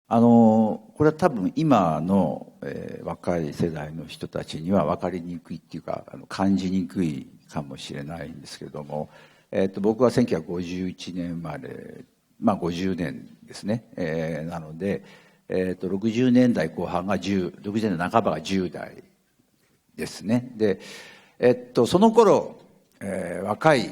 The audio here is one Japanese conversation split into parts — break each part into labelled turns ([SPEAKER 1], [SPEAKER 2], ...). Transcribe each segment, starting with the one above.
[SPEAKER 1] これは多分今の、若い世代の人たちには分かりにくいっていうか感じにくいかもしれないんですけれども、僕は1951年生まれ、50年ですね、なので、60年代後半が60年代半ばが10代ですね。で、その頃、若い、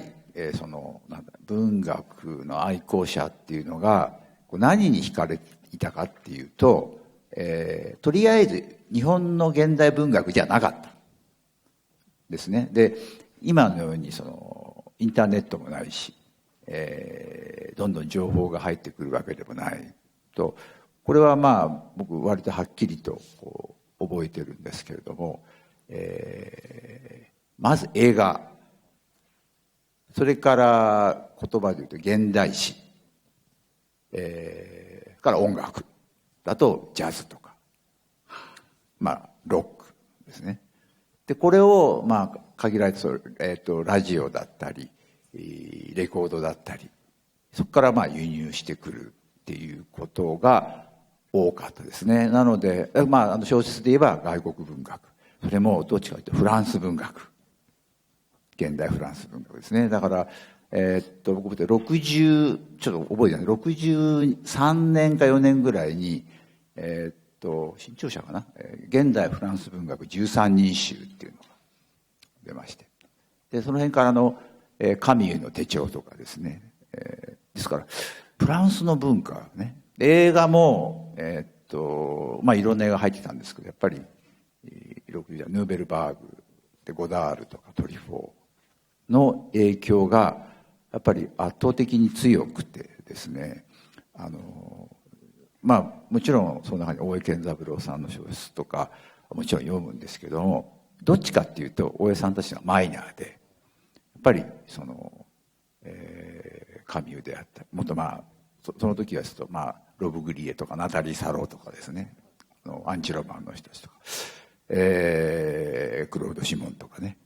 [SPEAKER 1] 文学の愛好者っていうのが何に惹かれていたかっていうと、とりあえず日本の現代文学じゃなかったですね。で、今のようにインターネットもないし、どんどん情報が入ってくるわけでもないと、これは僕割とはっきりと覚えてるんですけれども、まず映画、それから言葉で言うと現代詩、から音楽だとジャズとか、ロックですね。でこれを限られてラジオだったりレコードだったり、そこから輸入してくるっていうことが多かったですね。なので小説で言えば外国文学、それもどっちかというとフランス文学、現代フランス文学ですね。だから僕で60ちょっと覚えてない63年か4年ぐらいに新潮社かな、現代フランス文学13人集っていうのが出まして、でその辺からカミューの手帳とかですね、ですからフランスの文化ね、映画もいろんな映画入ってたんですけど、やっぱり60代ヌーベルバーグでゴダールとかトリフォーの影響がやっぱり圧倒的に強くてですね、もちろんその中に大江健三郎さんの小説とかもちろん読むんですけども、どっちかっていうと大江さんたちがマイナーで、やっぱりカミューであったり、もっとその時はちょっとロブ・グリエとかナタリー・サローとかですね、アンチロマンの人たちとか、クロード・シモンとかね、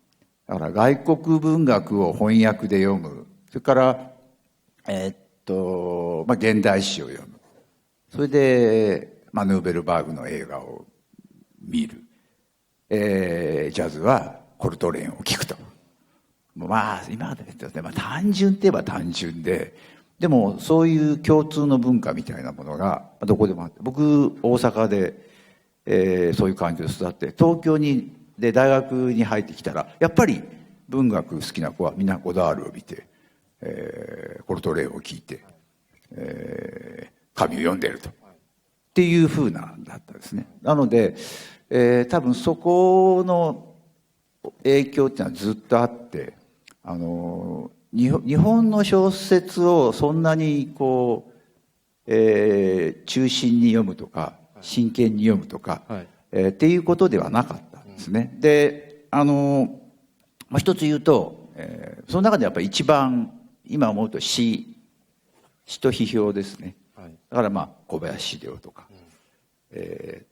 [SPEAKER 1] だから外国文学を翻訳で読む、それから現代詩を読む、それでヌーベルバーグの映画を見る、ジャズはコルトレーンを聴くと、今まで言って単純って言えば単純で、でもそういう共通の文化みたいなものがどこでもあって、僕大阪で、そういう環境で育って、東京で大学に入ってきたらやっぱり文学好きな子はみんなゴダールを見て、コルトレーンを聴いて、紙を読んでるとっていう風なんだったですね。なので、多分そこの影響っていうのはずっとあって、日本の小説をそんなに中心に読むとか真剣に読むとか、っていうことではなかったんですね。で一つ言うと、その中でやっぱり一番今思うと詩と批評ですね。だから小林秀夫とか、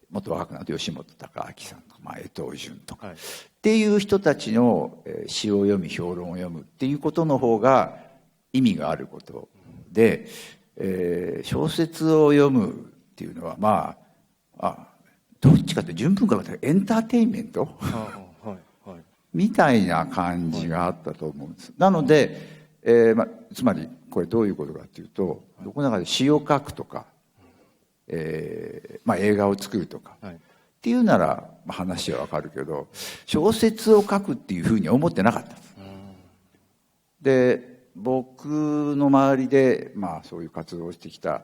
[SPEAKER 1] もっと若くなると吉本隆明さんとか、江藤淳とか、っていう人たちの詩を読み評論を読むっていうことの方が意味があることで、小説を読むっていうのはどっちかって純文学だとエンターテインメントみたいな感じがあったと思うんです。なので、つまりこれどういうことかっていうと、僕の中で詩を書くとか、映画を作るとか、っていうなら話はわかるけど、小説を書くっていうふうに思ってなかったんです。で僕の周りでそういう活動をしてきた、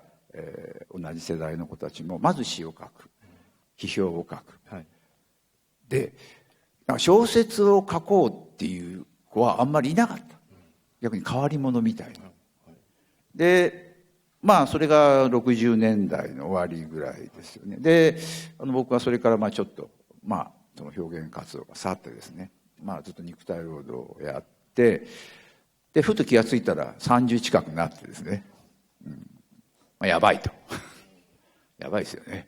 [SPEAKER 1] 同じ世代の子たちもまず詩を書く、批評を書く、で小説を書こうっていう子はあんまりいなかった。逆に変わり者みたいな。でそれが60年代の終わりぐらいですよね。で僕はそれからちょっとその表現活動が去ってですね、ずっと肉体労働をやって、でふと気がついたら30近くなってですね、やばいとやばいですよね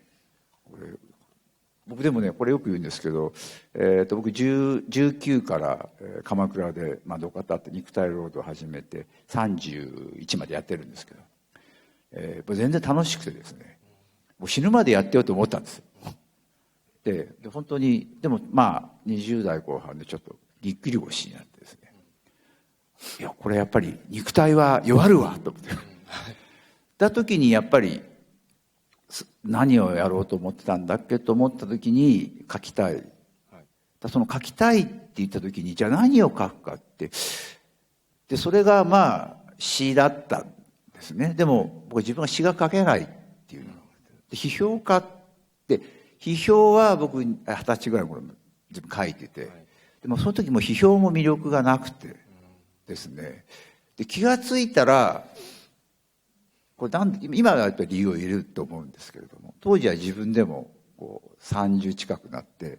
[SPEAKER 1] これ。僕でもねこれよく言うんですけど、僕19から鎌倉で土方って肉体労働を始めて31までやってるんですけど、全然楽しくてですね、もう死ぬまでやってようと思ったんですよ。で本当に、でもまあ20代後半でちょっとぎっくり腰になってですね、いやこれやっぱり肉体は弱るわと思ってた時に、やっぱり何をやろうと思ってたんだっけと思った時に、書きたい、その書きたいって言った時に、じゃあ何を書くかって、でそれがまあ詩だったんですね。でも僕自分は詩が書けないっていうので、批評家って批評は僕20歳ぐらいの頃自分書いてて、でもその時も批評も魅力がなくてですね、で気がついたら、これ今はやっぱり理由を入れると思うんですけれども、当時は自分でもこう30近くなって、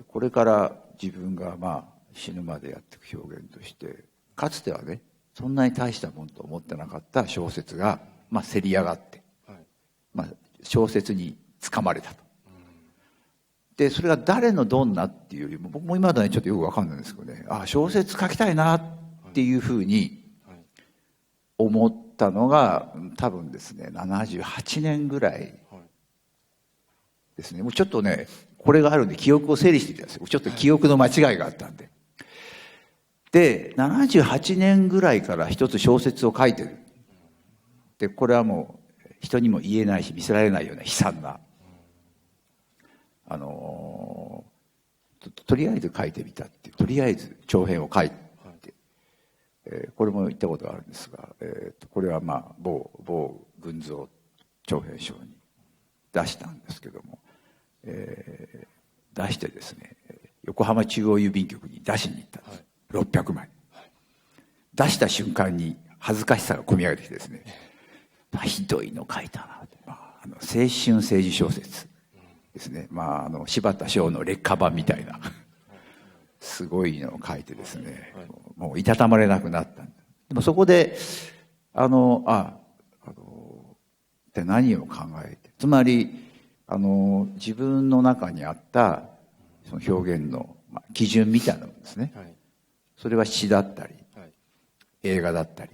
[SPEAKER 1] これから自分がまあ死ぬまでやっていく表現として、かつてはねそんなに大したもんと思ってなかった小説がまあせり上がって、まあ、小説につかまれたと。でそれが誰のどんなっていうよりも、僕も今だにちょっとよく分かんないんですけどね、ああ小説書きたいなっていうふうに思ったのが多分ですね78年ぐらいですね。もうちょっとねこれがあるんで記憶を整理してみたんですよ。ちょっと記憶の間違いがあったんで。で78年ぐらいから一つ小説を書いてる。でこれはもう人にも言えないし見せられないような悲惨な、とりあえず書いてみたっていう、とりあえず長編を書いて、これも言ったことがあるんですが、これはまあ某群像長編賞に出したんですけども、出してですね横浜中央郵便局に出しに行ったんです、600枚。出した瞬間に恥ずかしさがこみ上げてきてですね、ひどいの書いたな、まあ、青春政治小説ですね、まあ、柴田翔の劣化版みたいなすごいのを書いてですね、もういたたまれなくなった。でもそこでって何を考えて、つまり自分の中にあったその表現の基準みたいなものですね、それは詩だったり、映画だったり、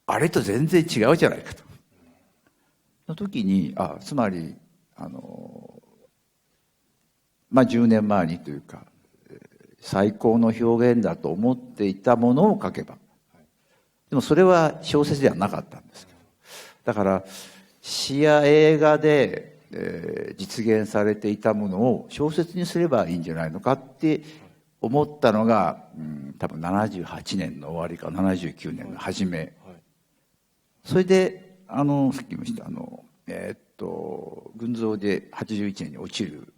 [SPEAKER 1] あれと全然違うじゃないかと。の時につまりまあ10年前にというか最高の表現だと思っていたものを書けば、でもそれは小説ではなかったんですけど、だから詩や映画で、実現されていたものを小説にすればいいんじゃないのかって思ったのが、多分78年の終わりか79年の初め、それでさっきも言った群像で81年に落ちる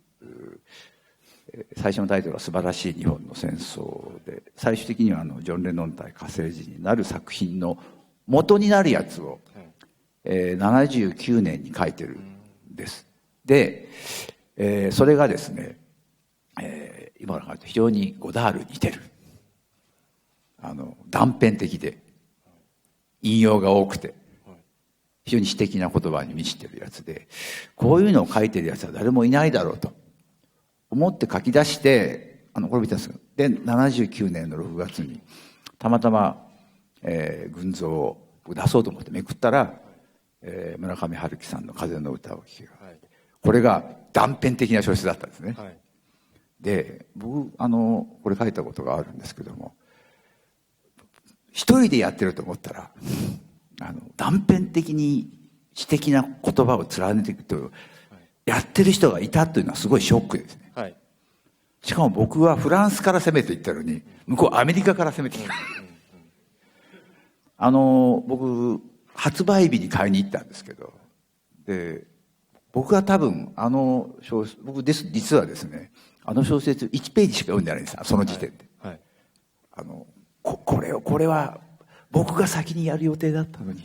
[SPEAKER 1] 最初のタイトルは「素晴らしい日本の戦争」で、最終的にはジョン・レノン対火星人になる作品の元になるやつを、79年に書いてるんです。で、それがですね、今の考えると非常にゴダールに似てる、断片的で引用が多くて非常に詩的な言葉に満ちてるやつで、こういうのを書いてるやつは誰もいないだろうと思って書き出して、これ見たんですよ。で79年の6月にたまたま、群像を出そうと思ってめくったら、村上春樹さんの「風の歌を聴け」が、これが断片的な小説だったんですね。で僕これ書いたことがあるんですけども、一人でやってると思ったら断片的に詩的な言葉を貫いていくと、やってる人がいたというのはすごいショックですね。しかも僕はフランスから攻めていったのに、向こうアメリカから攻めてきた。僕発売日に買いに行ったんですけど、で僕は多分僕実はですね小説1ページしか読んでないんです、その時点で。これは僕が先にやる予定だったのに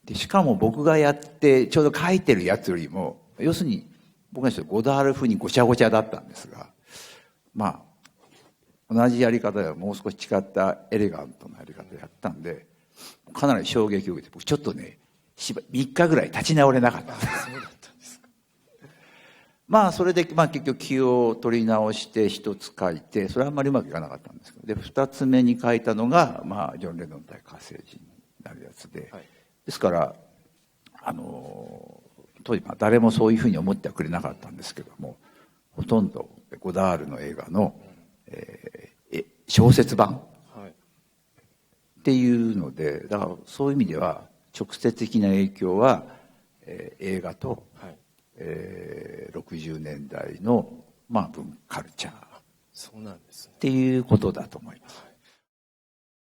[SPEAKER 1] でしかも僕がやってちょうど書いてるやつよりも、要するに僕の人ゴダール風にごちゃごちゃだったんですが、まあ同じやり方ではもう少し違ったエレガントなやり方でやったんで、かなり衝撃を受けて、僕ちょっとね3日ぐらい立ち直れなかったんです。まあそれで、結局気を取り直して一つ書いて、それはあんまりうまくいかなかったんですけど、で2つ目に書いたのが、ジョン・レノン対火星人になるやつで、ですから、当時誰もそういうふうに思ってはくれなかったんですけども、ほとんどゴダールの映画の、小説版っていうので、だからそういう意味では直接的な影響は、映画と、60年代の、文カルチャー
[SPEAKER 2] そうなんですね
[SPEAKER 1] っていうことだと思います。